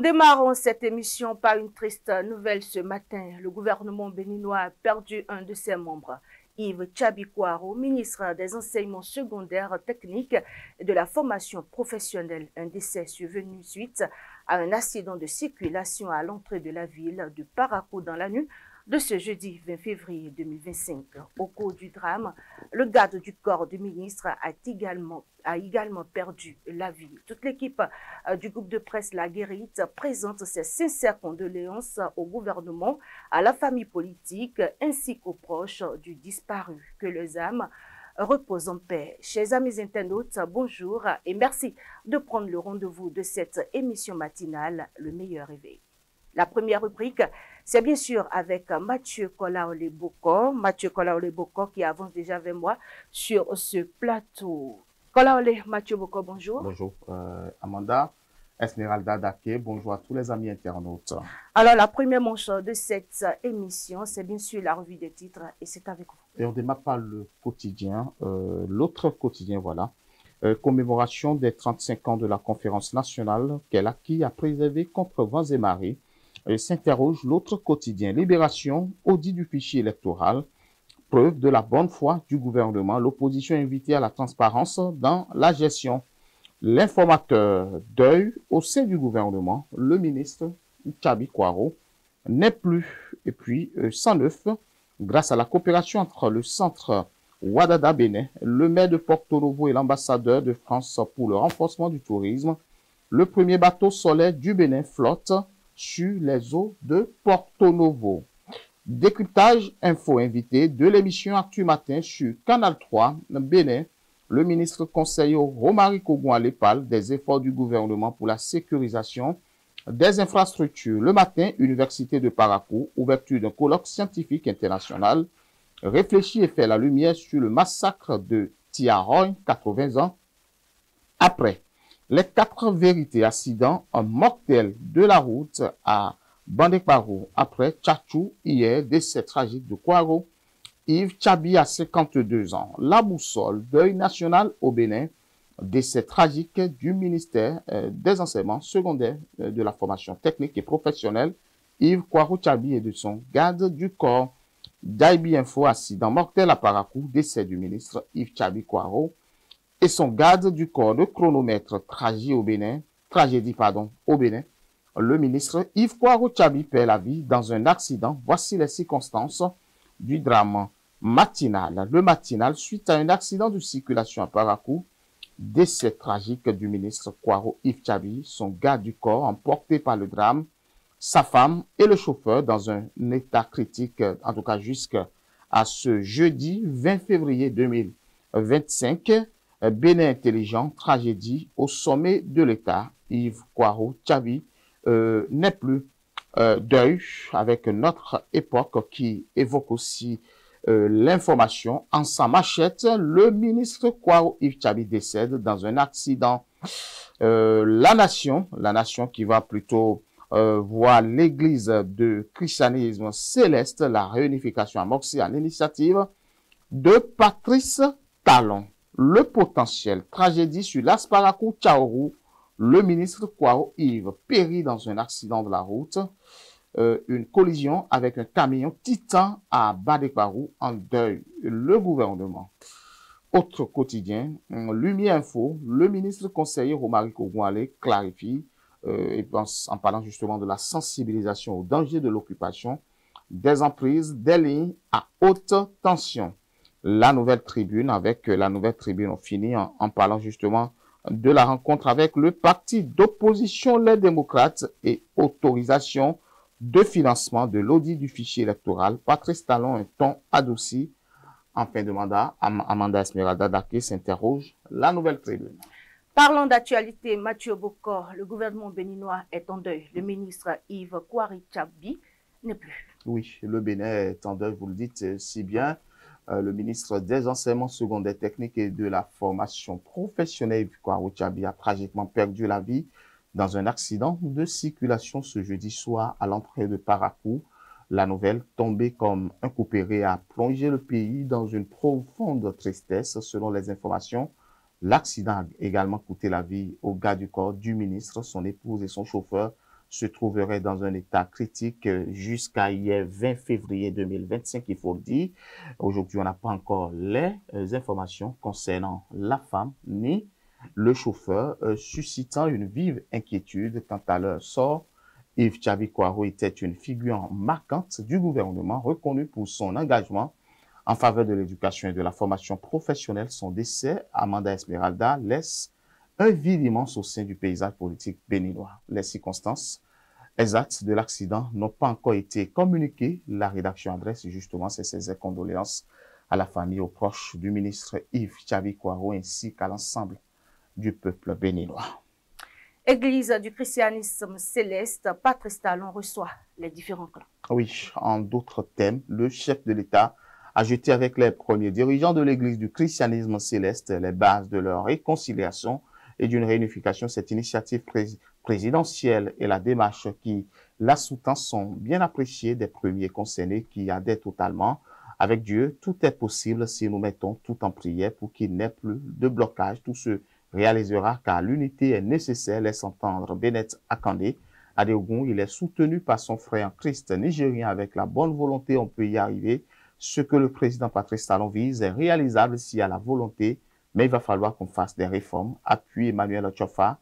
démarrons cette émission par une triste nouvelle ce matin. Le gouvernement béninois a perdu un de ses membres, Yves Tchabi Kouaro, ministre des Enseignements secondaires techniques et de la formation professionnelle. Un décès survenu suite à un accident de circulation à l'entrée de la ville de Parakou dans la nuit de ce jeudi 20 février 2025. Au cours du drame, le garde du corps du ministre a également perdu la vie. Toute l'équipe du groupe de presse La Guérite présente ses sincères condoléances au gouvernement, à la famille politique ainsi qu'aux proches du disparu. Que les âmes reposent en paix. Chers amis internautes, bonjour et merci de prendre le rendez-vous de cette émission matinale, Le Meilleur Réveil. La première rubrique, c'est bien sûr avec Mathieu Kolaole-Boko. Mathieu Kolaole-Boko qui avance déjà avec moi sur ce plateau. Kolaole, Mathieu Boko, bonjour. Bonjour Amanda, Esmeralda Dake, bonjour à tous les amis internautes. Alors la première manche de cette émission, c'est bien sûr la revue des titres et c'est avec vous. Et on démarre par le quotidien, l'autre quotidien, voilà. Commémoration des 35 ans de la conférence nationale qu'elle a acquis à préserver contre vents et marées. S'interroge l'autre quotidien. Libération, audit du fichier électoral, preuve de la bonne foi du gouvernement. L'opposition invitée à la transparence dans la gestion. L'informateur, deuil au sein du gouvernement. Le ministre Tchabi Kouaro n'est plus. Et puis, 109, grâce à la coopération entre le centre Ouadada Bénin, le maire de Porto Novo et l'ambassadeur de France pour le renforcement du tourisme, le premier bateau solaire du Bénin flotte sur les eaux de Porto Novo. Décryptage info invité de l'émission Actu Matin sur Canal 3 Bénin. Le ministre conseiller Romari Kogoua parle des efforts du gouvernement pour la sécurisation des infrastructures. Le matin, Université de Parakou, ouverture d'un colloque scientifique international, réfléchit et fait la lumière sur le massacre de Tiaroy, 80 ans après. Les 4 vérités accidents mortels de la route à Bandekparo après Tchatchou hier, décès tragique de Kouaro. Yves Tchabi à 52 ans. La boussole, deuil national au Bénin, décès tragique du ministère des enseignements secondaires de la formation technique et professionnelle. Yves Kouaro Tchabi et de son garde du corps. Daibi Info, accident mortel à Parakou, décès du ministre Yves Tchabi Kouaro et son garde du corps. De chronomètre tragédie au Bénin. Le ministre Yves Kouaro Tchabi perd la vie dans un accident. Voici les circonstances du drame matinal. Le matinal, suite à un accident de circulation à Parakou, décès tragique du ministre Kouaro Yves Tchabi, son garde du corps emporté par le drame, sa femme et le chauffeur dans un état critique, en tout cas jusqu'à ce jeudi 20 février 2025. Bénin intelligent, tragédie au sommet de l'État. Yves Kouaro Tchabi n'est plus. Deuil avec notre époque qui évoque aussi l'information. En sa machette, le ministre Kouaro Yves Tchabi décède dans un accident. La nation qui va plutôt voir l'église de christianisme céleste, la réunification amorcée à l'initiative de Patrice Talon. Le potentiel, tragédie sur l'Asparakou Tchaourou, le ministre Kouaro Yves périt dans un accident de la route, une collision avec un camion Titan à Badekparou en deuil. Le gouvernement. Autre quotidien, Lumière Info, le ministre conseiller Romari Kogoua clarifie, en parlant justement de la sensibilisation au danger de l'occupation des emprises des lignes à haute tension. La Nouvelle Tribune, avec la Nouvelle Tribune, on finit en parlant justement de la rencontre avec le parti d'opposition Les Démocrates et autorisation de financement de l'audit du fichier électoral. Patrice Talon, un ton adouci en fin de mandat. Amanda Esmeralda Dake s'interroge. La Nouvelle Tribune. Parlons d'actualité, Mathieu Boko, le gouvernement béninois est en deuil. Le ministre Yves Kouaro Tchabi n'est plus. Oui, le Bénin est en deuil, vous le dites si bien. Le ministre des enseignements secondaires techniques et de la formation professionnelle, Kouaro Tchabi, a tragiquement perdu la vie dans un accident de circulation ce jeudi soir à l'entrée de Parakou. La nouvelle, tombée comme un coup péré, a plongé le pays dans une profonde tristesse. Selon les informations, l'accident a également coûté la vie au garde du corps du ministre, son épouse et son chauffeur se trouverait dans un état critique jusqu'à hier 20 février 2025, il faut le dire. Aujourd'hui, on n'a pas encore les informations concernant la femme ni le chauffeur, suscitant une vive inquiétude quant à leur sort. Yves Tchabi-Kwaro était une figure marquante du gouvernement, reconnue pour son engagement en faveur de l'éducation et de la formation professionnelle. Son décès, Amanda Esmeralda, laisse un vide immense au sein du paysage politique béninois. Les circonstances exactes de l'accident n'ont pas encore été communiquées. La rédaction adresse justement ses condoléances à la famille, aux proches du ministre Yves Tchabi-Kwaro ainsi qu'à l'ensemble du peuple béninois. Église du christianisme céleste, Patrice Talon reçoit les différents clans. Oui, en d'autres thèmes, le chef de l'État a jeté avec les premiers dirigeants de l'Église du christianisme céleste les bases de leur réconciliation et d'une réunification. Cette initiative présidentielle et la démarche qui la sous-tend sont bien appréciées des premiers concernés qui adhèrent totalement. Avec Dieu, tout est possible si nous mettons tout en prière pour qu'il n'ait plus de blocage. Tout se réalisera car l'unité est nécessaire, laisse entendre Bennett Akande. Adeogun, il est soutenu par son frère en Christ nigérien. Avec la bonne volonté, on peut y arriver. Ce que le président Patrice Talon vise est réalisable s'il y a la volonté, mais il va falloir qu'on fasse des réformes. Appuie Emmanuel Ochofa.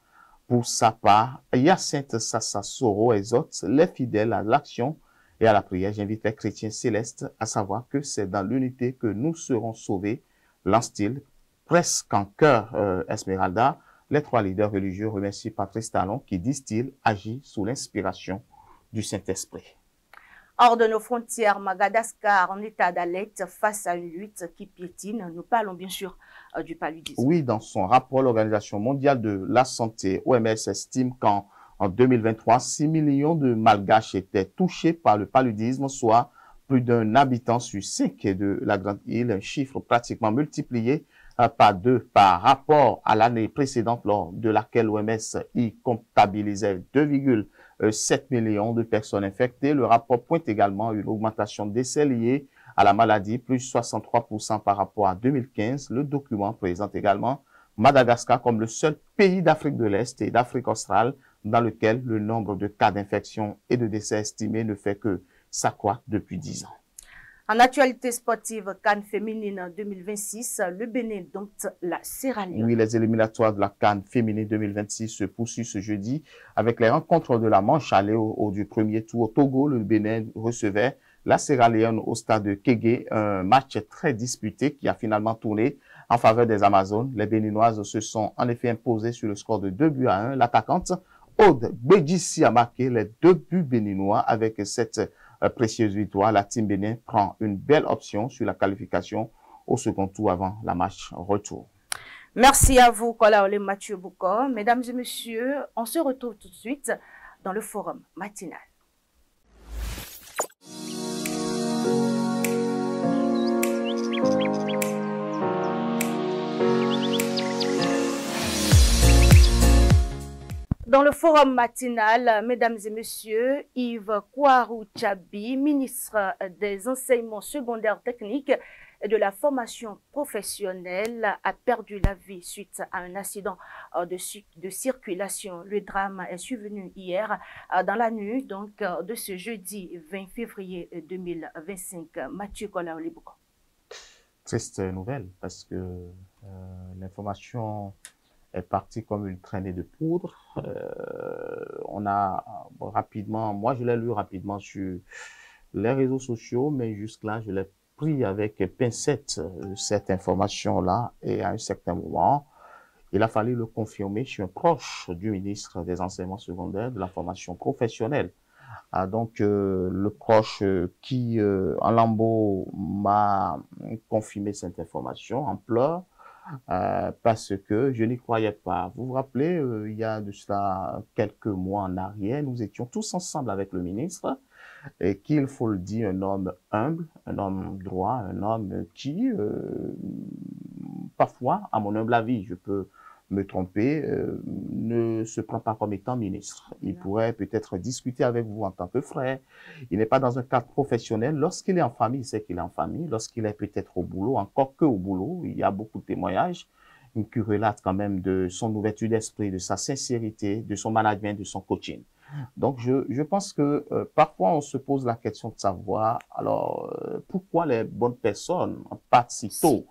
Pour sa part, Hyacinthe Sassa Soro exhorte les fidèles à l'action et à la prière. J'invite les chrétiens célestes à savoir que c'est dans l'unité que nous serons sauvés. Lance-t-il presque en chœur Esmeralda. Les trois leaders religieux remercient Patrice Talon qui, disent-ils, agit sous l'inspiration du Saint-Esprit. Hors de nos frontières, Madagascar en état d'alerte face à une lutte qui piétine. Nous parlons bien sûr du paludisme. Oui, dans son rapport, l'Organisation mondiale de la santé, OMS, estime qu'en 2023, 6 millions de Malgaches étaient touchés par le paludisme, soit plus d'un habitant sur 5 de la grande île, un chiffre pratiquement multiplié par 2 par rapport à l'année précédente, lors de laquelle l'OMS y comptabilisait 2,7 millions de personnes infectées. Le rapport pointe également une augmentation de décès liés à la maladie, plus 63% par rapport à 2015. Le document présente également Madagascar comme le seul pays d'Afrique de l'Est et d'Afrique australe dans lequel le nombre de cas d'infection et de décès estimés ne fait que s'accroître depuis 10 ans. En actualité sportive, CAN féminine 2026, le Bénin dompte la Sierra Leone. Oui, les éliminatoires de la CAN féminine 2026 se poursuivent ce jeudi avec les rencontres de la manche allée du premier tour. Au Togo, le Bénin recevait la Sierra Leone au stade de Kégué, un match très disputé qui a finalement tourné en faveur des Amazones. Les Béninoises se sont en effet imposées sur le score de 2-1. L'attaquante Aude Bédissi a marqué les 2 buts béninois. Avec cette précieuse victoire, la team Bénin prend une belle option sur la qualification au second tour avant la match retour. Merci à vous, Kolaole Mathieu Bouko. Mesdames et messieurs, on se retrouve tout de suite dans le forum matinal. Dans le forum matinal, mesdames et messieurs, Yves Kwarou Tchabi, ministre des enseignements secondaires techniques et de la formation professionnelle, a perdu la vie suite à un accident de circulation. Le drame est survenu hier dans la nuit de ce jeudi 20 février 2025. Mathieu Kolaolibouko. Triste nouvelle parce que l'information est parti comme une traînée de poudre. On a rapidement, moi je l'ai lu rapidement sur les réseaux sociaux, mais jusque-là je l'ai pris avec pincette cette information-là, et à un certain moment, il a fallu le confirmer chez un proche du ministre des enseignements secondaires, de la formation professionnelle. Donc le proche qui en lambeaux m'a confirmé cette information en pleurs, parce que je n'y croyais pas. Vous vous rappelez, il y a de cela quelques mois en arrière, nous étions tous ensemble avec le ministre, et qu'il faut le dire, un homme humble, un homme droit, un homme qui, parfois, à mon humble avis, je peux me tromper, ne se prend pas comme étant ministre. Il pourrait peut-être discuter avec vous en tant que frère. Il n'est pas dans un cadre professionnel. Lorsqu'il est en famille, il sait qu'il est en famille. Lorsqu'il est peut-être au boulot, encore que au boulot, il y a beaucoup de témoignages qui relatent quand même de son ouverture d'esprit, de sa sincérité, de son management, de son coaching. Donc, je pense que parfois, on se pose la question de savoir, alors, pourquoi les bonnes personnes partent si tôt?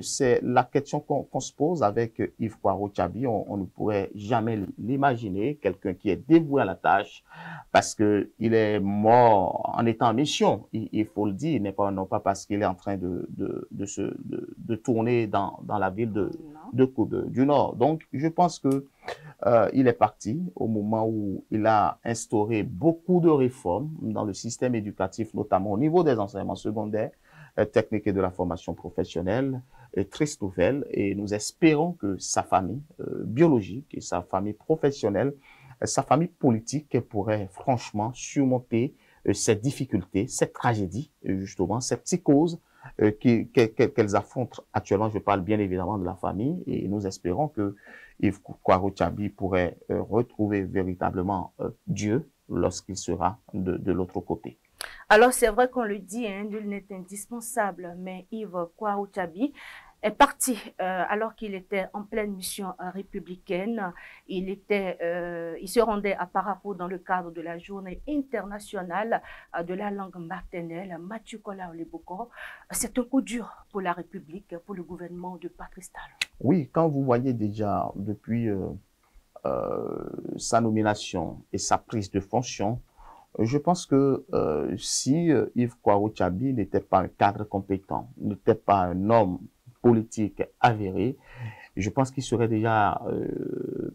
C'est la question qu'on se pose avec Yves Poirot-Tchabi. On ne pourrait jamais l'imaginer, quelqu'un qui est dévoué à la tâche, parce que il est mort en étant en mission. Il faut le dire, non pas parce qu'il est en train de tourner dans la ville du Nord. Donc, je pense que il est parti au moment où il a instauré beaucoup de réformes dans le système éducatif, notamment au niveau des enseignements secondaires, techniques et de la formation professionnelle. Triste nouvelle, et nous espérons que sa famille biologique et sa famille professionnelle, sa famille politique pourrait franchement surmonter ces difficultés, cette tragédie, justement, ces psychoses qu'elles affrontent actuellement. Je parle bien évidemment de la famille, et nous espérons que Yves Poirot-Tchabi pourrait retrouver véritablement Dieu lorsqu'il sera de l'autre côté. Alors, c'est vrai qu'on le dit, hein, nul n'est indispensable, mais Yves Poirot-Tchabi est parti alors qu'il était en pleine mission républicaine. Il se rendait à Parakou dans le cadre de la journée internationale de la langue maternelle. Mathieu Kola-Oleboko, c'est un coup dur pour la République, pour le gouvernement de Patrice Talon. Oui, quand vous voyez déjà depuis sa nomination et sa prise de fonction, je pense que si Yves Poirot-Tchabi n'était pas un cadre compétent, n'était pas un homme politique avéré, je pense qu'il serait déjà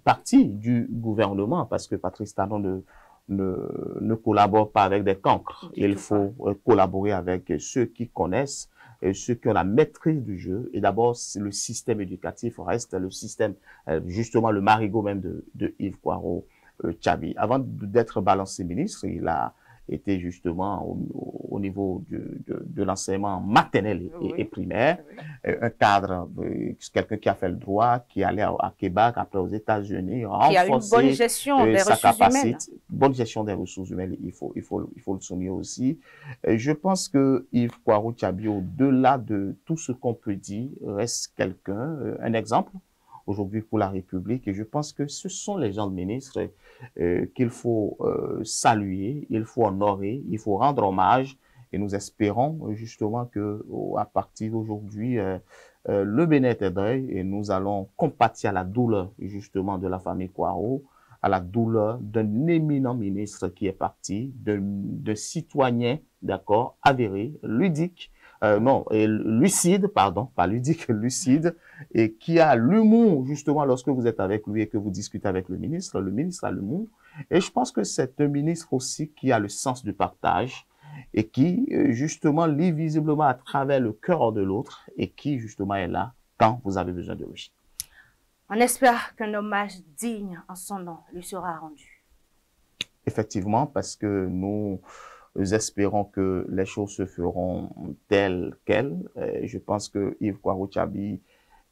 parti du gouvernement, parce que Patrice Talon ne collabore pas avec des cancres. Il faut collaborer avec ceux qui connaissent, ceux qui ont la maîtrise du jeu. Et d'abord, le système éducatif reste le système, justement le marigot même de Yves Poirot-Tchabi. Avant d'être balancé ministre, il a été justement au niveau de l'enseignement maternel et primaire, un cadre, quelqu'un qui a fait le droit, qui allait à Québec, après aux États-Unis, renforcer, qui a une bonne gestion des ressources humaines. Bonne gestion des ressources humaines, il faut le souligner aussi. Je pense que Yves Poirot-Tchabi, au-delà de tout ce qu'on peut dire, reste quelqu'un, un exemple aujourd'hui pour la République, et je pense que ce sont les gens de ministres qu'il faut saluer, il faut honorer, il faut rendre hommage, et nous espérons justement que à partir d'aujourd'hui, le Bénin est deuil, et nous allons compatir à la douleur justement de la famille Poirot, à la douleur d'un éminent ministre qui est parti, de citoyen, d'accord, avéré, ludique, lucide, pardon, pas ludique, lucide, et qui a l'humour, justement, lorsque vous êtes avec lui et que vous discutez avec le ministre a l'humour. Et je pense que c'est un ministre aussi qui a le sens du partage et qui, justement, lit visiblement à travers le cœur de l'autre et qui, justement, est là quand vous avez besoin de lui. On espère qu'un hommage digne en son nom lui sera rendu. Effectivement, parce que nous espérons que les choses se feront telles quelles. Je pense que Yves Poirot-Tchabi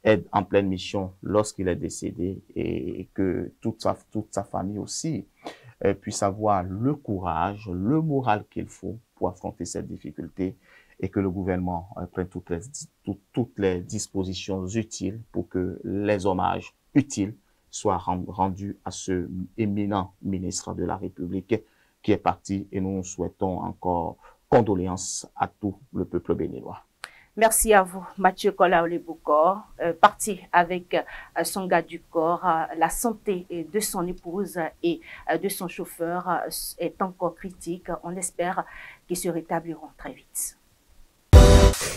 est en pleine mission lorsqu'il est décédé, et que toute sa famille aussi puisse avoir le courage, le moral qu'il faut pour affronter cette difficulté, et que le gouvernement prenne toutes les dispositions utiles pour que les hommages utiles soient rendus à ce éminent ministre de la République qui est parti, et nous souhaitons encore condoléances à tout le peuple béninois. Merci à vous, Mathieu Kola-Oleboko, parti avec son gars du corps. La santé de son épouse et de son chauffeur est encore critique. On espère qu'ils se rétabliront très vite.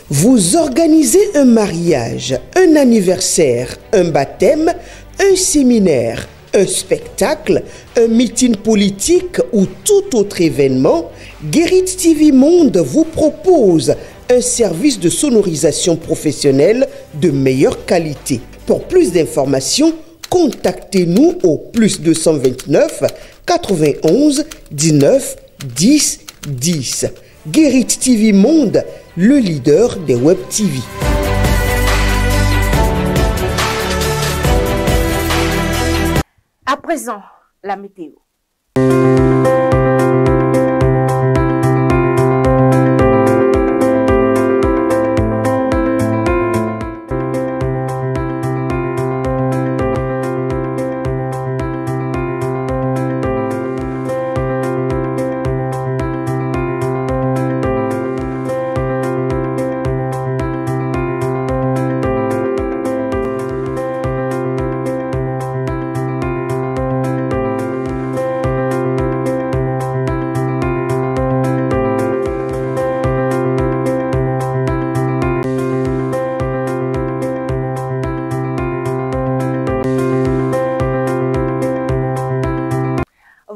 Vous organisez un mariage, un anniversaire, un baptême, un séminaire, un spectacle, un meeting politique ou tout autre événement, Guérit TV Monde vous propose un service de sonorisation professionnelle de meilleure qualité. Pour plus d'informations, contactez-nous au +229 91 19 10 10. Guérit TV Monde, le leader des web TV. À présent, la météo.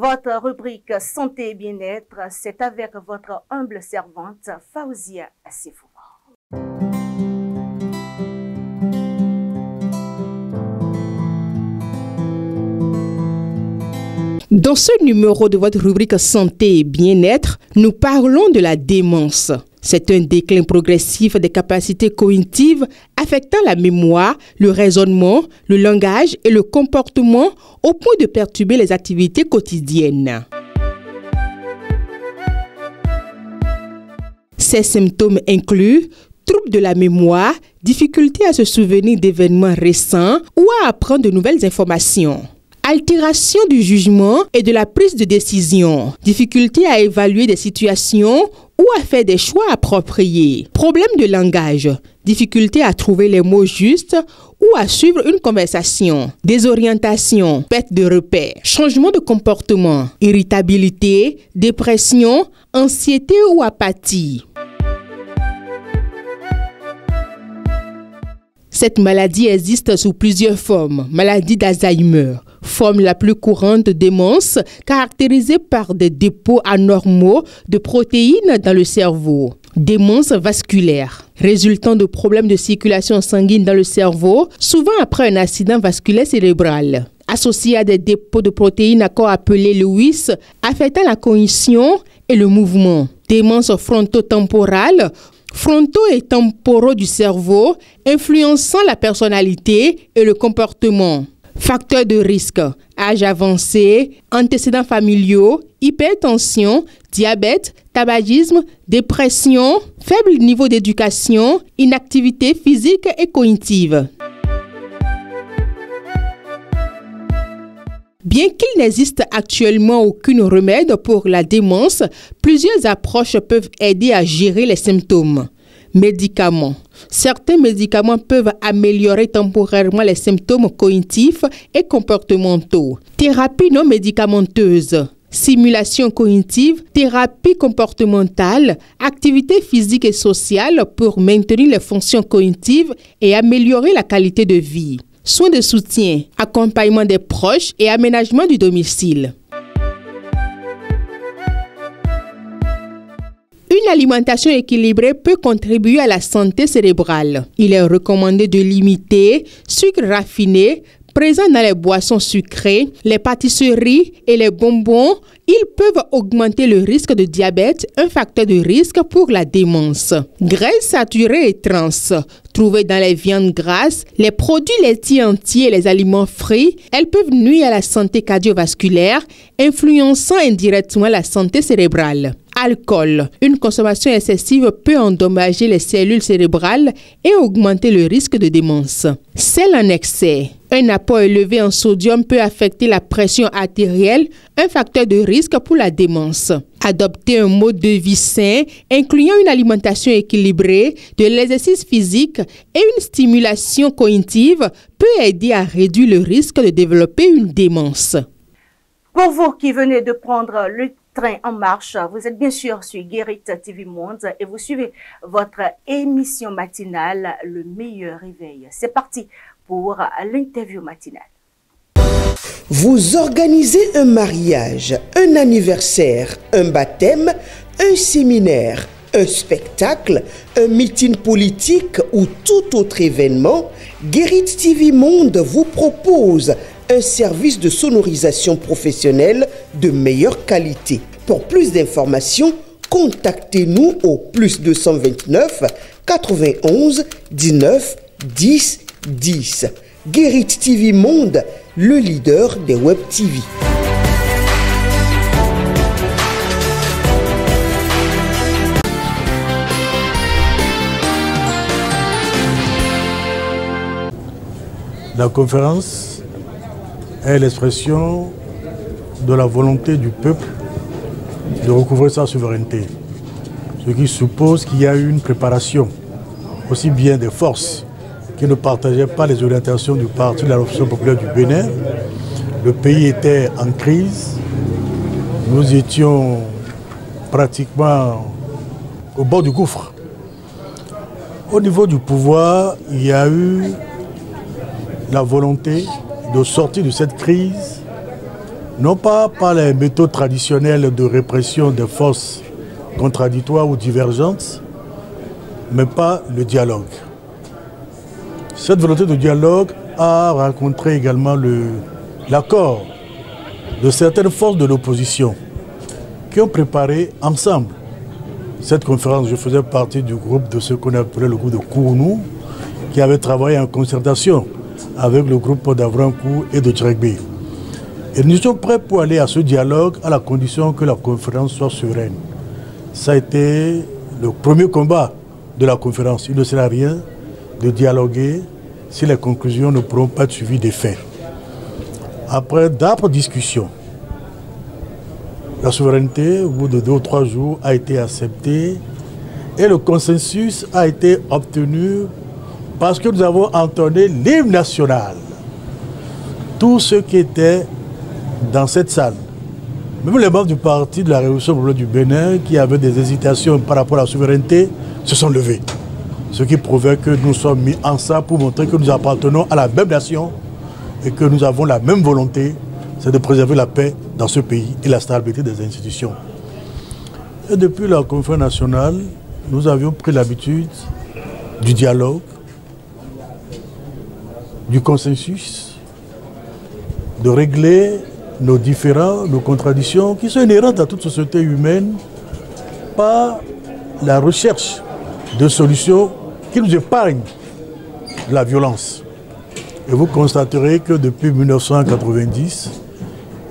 Votre rubrique Santé et bien-être, c'est avec votre humble servante Faouzia Assefou. Dans ce numéro de votre rubrique Santé et bien-être, nous parlons de la démence. C'est un déclin progressif des capacités cognitives affectant la mémoire, le raisonnement, le langage et le comportement au point de perturber les activités quotidiennes. Ces symptômes incluent troubles de la mémoire, difficulté à se souvenir d'événements récents ou à apprendre de nouvelles informations. Altération du jugement et de la prise de décision, difficulté à évaluer des situations ou à faire des choix appropriés. Problème de langage, difficulté à trouver les mots justes ou à suivre une conversation. Désorientation, perte de repères, changement de comportement, irritabilité, dépression, anxiété ou apathie. Cette maladie existe sous plusieurs formes. Maladie d'Alzheimer, forme la plus courante de démence, caractérisée par des dépôts anormaux de protéines dans le cerveau. Démence vasculaire, résultant de problèmes de circulation sanguine dans le cerveau, souvent après un accident vasculaire cérébral. Associé à des dépôts de protéines à corps appelés Lewis, affectant la cognition et le mouvement. Démence frontotemporale, frontaux et temporaux du cerveau, influençant la personnalité et le comportement. Facteurs de risque, âge avancé, antécédents familiaux, hypertension, diabète, tabagisme, dépression, faible niveau d'éducation, inactivité physique et cognitive. Bien qu'il n'existe actuellement aucun remède pour la démence, plusieurs approches peuvent aider à gérer les symptômes. Médicaments. Certains médicaments peuvent améliorer temporairement les symptômes cognitifs et comportementaux. Thérapie non médicamenteuse. Simulation cognitive, thérapie comportementale, activité physique et sociale pour maintenir les fonctions cognitives et améliorer la qualité de vie. Soins de soutien, accompagnement des proches et aménagement du domicile. Une alimentation équilibrée peut contribuer à la santé cérébrale. Il est recommandé de limiter sucre raffiné présent dans les boissons sucrées, les pâtisseries et les bonbons. Ils peuvent augmenter le risque de diabète, un facteur de risque pour la démence. Graisses saturées et trans. Trouvées dans les viandes grasses, les produits laitiers entiers et les aliments frits, elles peuvent nuire à la santé cardiovasculaire, influençant indirectement la santé cérébrale. Alcool. Une consommation excessive peut endommager les cellules cérébrales et augmenter le risque de démence. Sel en excès. Un apport élevé en sodium peut affecter la pression artérielle, un facteur de risque pour la démence. Adopter un mode de vie sain, incluant une alimentation équilibrée, de l'exercice physique et une stimulation cognitive, peut aider à réduire le risque de développer une démence. Pour vous qui venez de prendre le train en marche, vous êtes bien sûr sur Guérit TV Monde et vous suivez votre émission matinale, Le Meilleur Réveil. C'est parti pour l'interview matinale. Vous organisez un mariage, un anniversaire, un baptême, un séminaire, un spectacle, un meeting politique ou tout autre événement, Guérit TV Monde vous propose un service de sonorisation professionnelle de meilleure qualité. Pour plus d'informations, contactez-nous au +229 91 19 10 10. Guérit TV Monde, le leader des Web TV. La conférence est l'expression de la volonté du peuple de recouvrer sa souveraineté, ce qui suppose qu'il y a eu une préparation aussi bien des forces qui ne partageaient pas les orientations du Parti de la Révolution populaire du Bénin. Le pays était en crise, nous étions pratiquement au bord du gouffre. Au niveau du pouvoir, il y a eu la volonté de sortir de cette crise non pas par les méthodes traditionnelles de répression des forces contradictoires ou divergentes, mais par le dialogue. Cette volonté de dialogue a rencontré également l'accord de certaines forces de l'opposition qui ont préparé ensemble cette conférence. Je faisais partie du groupe de ce qu'on appelait le groupe de Kourounou, qui avait travaillé en concertation avec le groupe d'Avrankou et de Djerekbé. Et nous sommes prêts pour aller à ce dialogue à la condition que la conférence soit sereine. Ça a été le premier combat de la conférence. Il ne sert à rien de dialoguer si les conclusions ne pourront pas être suivies des faits. Après d'âpres discussions, la souveraineté, au bout de 2 ou 3 jours, a été acceptée et le consensus a été obtenu parce que nous avons entonné l'hymne national. Tous ceux qui étaient dans cette salle, même les membres du parti de la Révolution populaire du Bénin qui avaient des hésitations par rapport à la souveraineté, se sont levés. Ce qui prouvait que nous sommes mis ensemble pour montrer que nous appartenons à la même nation et que nous avons la même volonté, c'est de préserver la paix dans ce pays et la stabilité des institutions. Et depuis la conférence nationale, nous avions pris l'habitude du dialogue, du consensus, de régler nos différends, nos contradictions qui sont inhérentes à toute société humaine par la recherche de solutions qui nous épargnent la violence. Et vous constaterez que depuis 1990,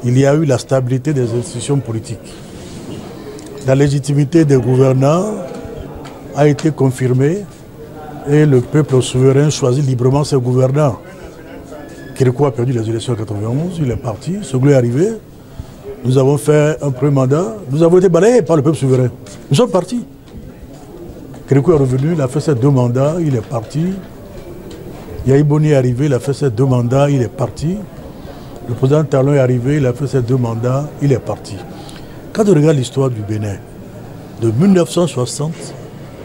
il y a eu la stabilité des institutions politiques. La légitimité des gouvernants a été confirmée et le peuple souverain choisit librement ses gouvernants. Kérékou a perdu les élections en 1991, il est parti, Soglo est arrivé. Nous avons fait un premier mandat, nous avons été balayés par le peuple souverain. Nous sommes partis. Kérékou est revenu, il a fait ses 2 mandats, il est parti. Yahi Boni est arrivé, il a fait ses 2 mandats, il est parti. Le président Talon est arrivé, il a fait ses 2 mandats, il est parti. Quand on regarde l'histoire du Bénin, de 1960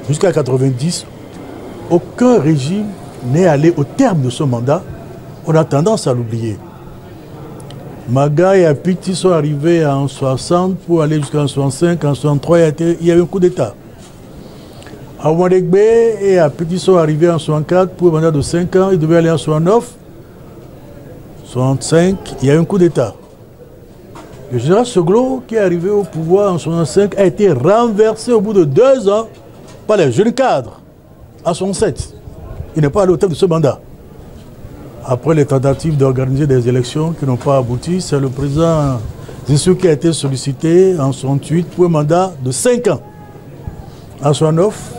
jusqu'à 1990, aucun régime n'est allé au terme de son mandat. On a tendance à l'oublier. Maga et Apiti sont arrivés en 60 pour aller jusqu'en 65. En 63, il y a eu un coup d'État. Aoumadegbe et Apiti sont arrivés en 64 pour un mandat de 5 ans. Ils devaient aller en 69. 65, il y a eu un coup d'État. Le général Soglo, qui est arrivé au pouvoir en 65, a été renversé au bout de 2 ans par les jeunes cadres en 67. Il n'est pas allé au terme de ce mandat. Après les tentatives d'organiser des élections qui n'ont pas abouti, c'est le président Zissou qui a été sollicité en 68 pour un mandat de 5 ans. En 69,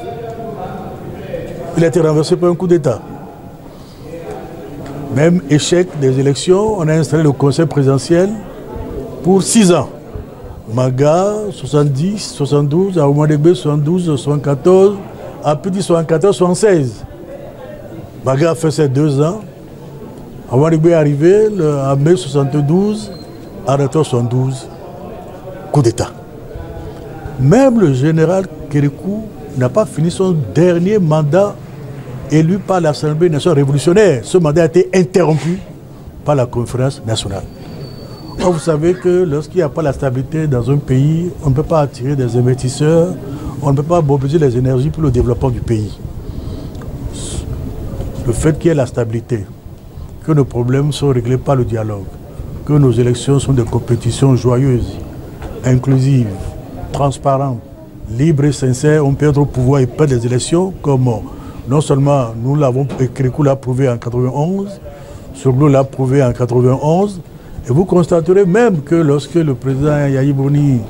il a été renversé par un coup d'État. Même échec des élections, on a installé le conseil présidentiel pour 6 ans. Maga, 70, 72, Aoumadegbe, 72, 74, Apiti, 74, 76. Maga a fait ses 2 ans. Aoumadegbe est arrivé en mai 72, arrêté 72, coup d'État. Même le général Kérékou n'a pas fini son dernier mandat élu par l'Assemblée nationale révolutionnaire. Ce mandat a été interrompu par la conférence nationale. Or, vous savez que lorsqu'il n'y a pas la stabilité dans un pays, on ne peut pas attirer des investisseurs, on ne peut pas mobiliser les énergies pour le développement du pays. Le fait qu'il y ait la stabilité, que nos problèmes sont réglés par le dialogue, que nos élections sont des compétitions joyeuses, inclusives, transparentes, libres et sincères, on peut être au pouvoir et perdre des élections comme non seulement nous l'avons, Kérékou l'a prouvé en 91, Soglo l'a prouvé en 91, et vous constaterez même que lorsque le président Yahi Boni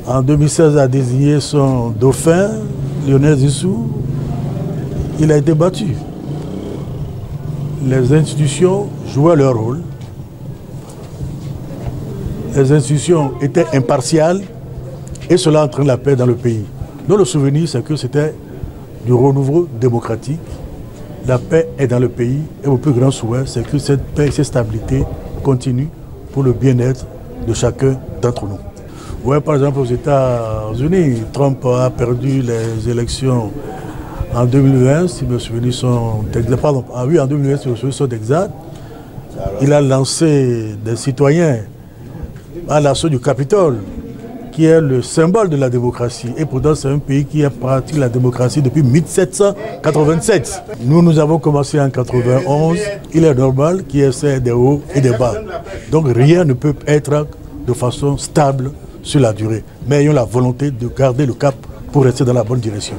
en 2016 a désigné son dauphin, Lionel Zissou, il a été battu. Les institutions jouaient leur rôle. Les institutions étaient impartiales et cela entraîne la paix dans le pays. Donc le souvenir, c'est que c'était du renouveau démocratique. La paix est dans le pays et mon plus grand souhait, c'est que cette paix et cette stabilité continuent pour le bien-être de chacun d'entre nous. Vous voyez par exemple aux États-Unis, Trump a perdu les élections en 2020, si mes souvenirs sont exacts. Pardon, oui, en 2020, si mes souvenirs sont exacts. Il a lancé des citoyens à l'assaut du Capitole, qui est le symbole de la démocratie. Et pourtant, c'est un pays qui a pratiqué la démocratie depuis 1787. Nous avons commencé en 91. Il est normal qu'il y ait des hauts et des bas. Donc rien ne peut être de façon stable sur la durée. Mais ayons la volonté de garder le cap pour rester dans la bonne direction.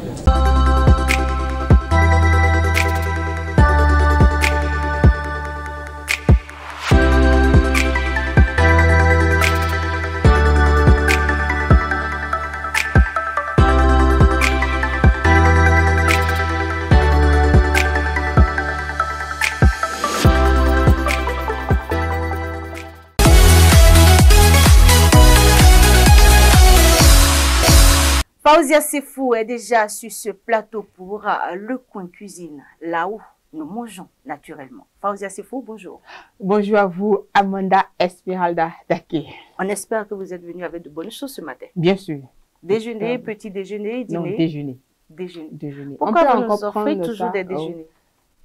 Faouzia Sefou est déjà sur ce plateau pour le coin cuisine, là où nous mangeons naturellement. Faouzia Sefou, bonjour. Bonjour à vous, Amanda Esmeralda Dake. On espère que vous êtes venu avec de bonnes choses ce matin. Bien sûr. Déjeuner, petit déjeuner, dîner. Non, déjeuner. Déjeuner. Pourquoi vous nous offrez toujours des déjeuners?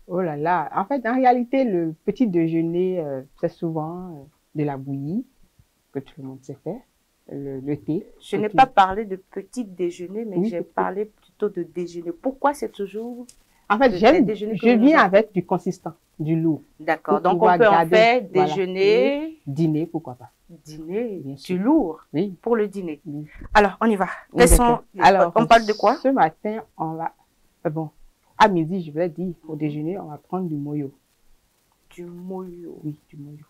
Oh là là. En fait, en réalité, le petit déjeuner, c'est souvent de la bouillie, que tout le monde sait faire. Le thé. Je n'ai pas parlé de petit déjeuner, mais oui, j'ai parlé plutôt de déjeuner. Pourquoi c'est toujours... En fait, je viens avec du consistant, du lourd. D'accord, donc on peut en faire déjeuner... Voilà. Dîner, pourquoi pas. Dîner, du lourd, oui. Pour le dîner. Oui. Alors, on y va. Alors, on parle de quoi? Ce matin, on va... Bon, à midi, je vais dire, pour déjeuner, on va prendre du moyo. Du moyo? Oui, du moyo.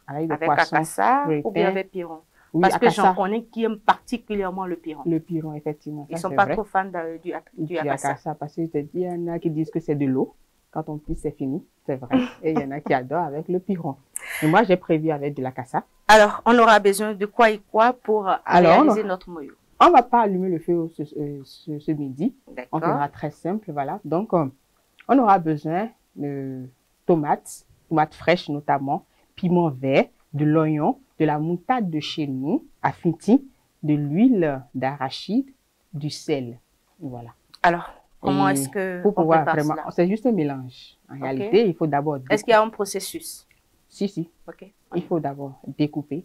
Avec akassa ou bien avec piron? Oui, parce que j'en connais qui aiment particulièrement le piron. Le piron, effectivement. Ils ne sont pas trop fans du akassa. Parce que je te dis, il y en a qui disent que c'est de l'eau. Quand on pisse, c'est fini. C'est vrai. Et il y en a qui adorent avec le piron. Et moi, j'ai prévu avec de l'akassa. Alors, on aura besoin de quoi et quoi pour réaliser notre moyo? On ne va pas allumer le feu ce midi. On fera très simple, voilà. Donc, on aura besoin de tomates fraîches notamment, piment vert, de l'oignon, de la moutarde de chez nous, à Finti, de l'huile d'arachide, du sel. Voilà. Alors, comment est-ce que pour pouvoir vraiment, c'est juste un mélange. En réalité, il faut d'abord... Est-ce qu'il y a un processus? Si. Okay. Il faut d'abord découper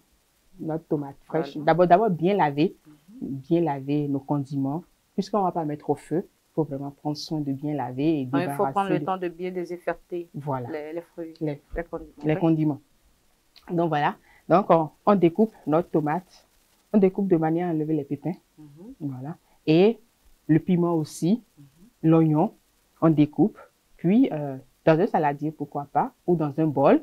notre tomate fraîche. Voilà. D'abord bien laver nos condiments. Puisqu'on ne va pas mettre au feu, il faut vraiment prendre soin de bien laver. Et il faut prendre le temps de bien désinfecter les fruits, les condiments. Donc voilà, donc on découpe notre tomate, on découpe de manière à enlever les pépins, voilà, et le piment aussi, l'oignon, on découpe, puis dans un saladier, pourquoi pas, ou dans un bol,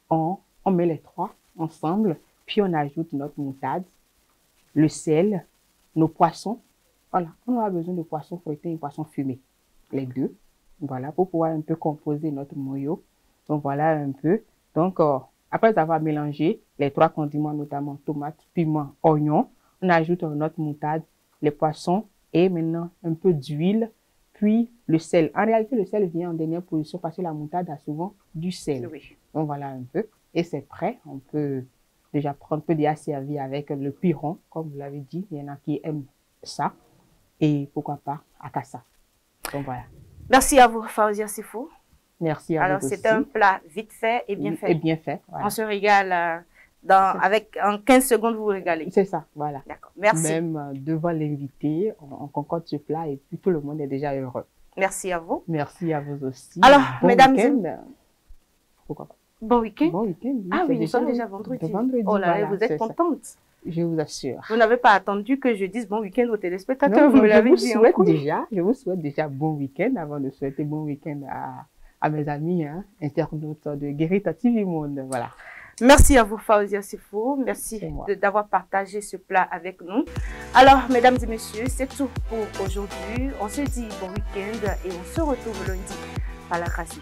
on met les trois ensemble, puis on ajoute notre moutarde, le sel, nos poissons, voilà, on aura besoin de poissons feuilletés et poissons fumés, les deux, voilà, pour pouvoir un peu composer notre moyo, donc voilà un peu, donc après avoir mélangé les trois condiments, notamment tomates, piment, oignon, on ajoute notre moutarde, les poissons et maintenant un peu d'huile, puis le sel. En réalité, le sel vient en dernière position parce que la moutarde a souvent du sel. Oui. Donc voilà un peu. Et c'est prêt. On peut déjà servir avec le piron, comme vous l'avez dit. Il y en a qui aiment ça. Et pourquoi pas akassa. Donc voilà. Merci à vous, Faouzia Sefou. Merci à vous. Alors, c'est un plat vite fait et bien fait. Et bien fait, voilà. On se régale en 15 secondes, vous vous régalez. C'est ça, voilà. D'accord, merci. Même devant l'invité, on concorde ce plat et puis tout le monde est déjà heureux. Merci à vous. Merci à vous aussi. Alors, bon mesdames et... Pourquoi pas? Bon week-end. Bon week-end, oui. Ah oui, nous sommes déjà vendredi. Oh là là, voilà, vous êtes contente. Je vous assure. Vous n'avez pas attendu que je dise bon week-end aux téléspectateurs, vous me l'avez dit. Je vous souhaite déjà bon week-end avant de souhaiter bon week-end à mes amis, internautes de Guérita TV Monde. Voilà. Merci à vous, Faouzia Sefou. Merci d'avoir partagé ce plat avec nous. Alors, mesdames et messieurs, c'est tout pour aujourd'hui. On se dit bon week-end et on se retrouve lundi par la grâce.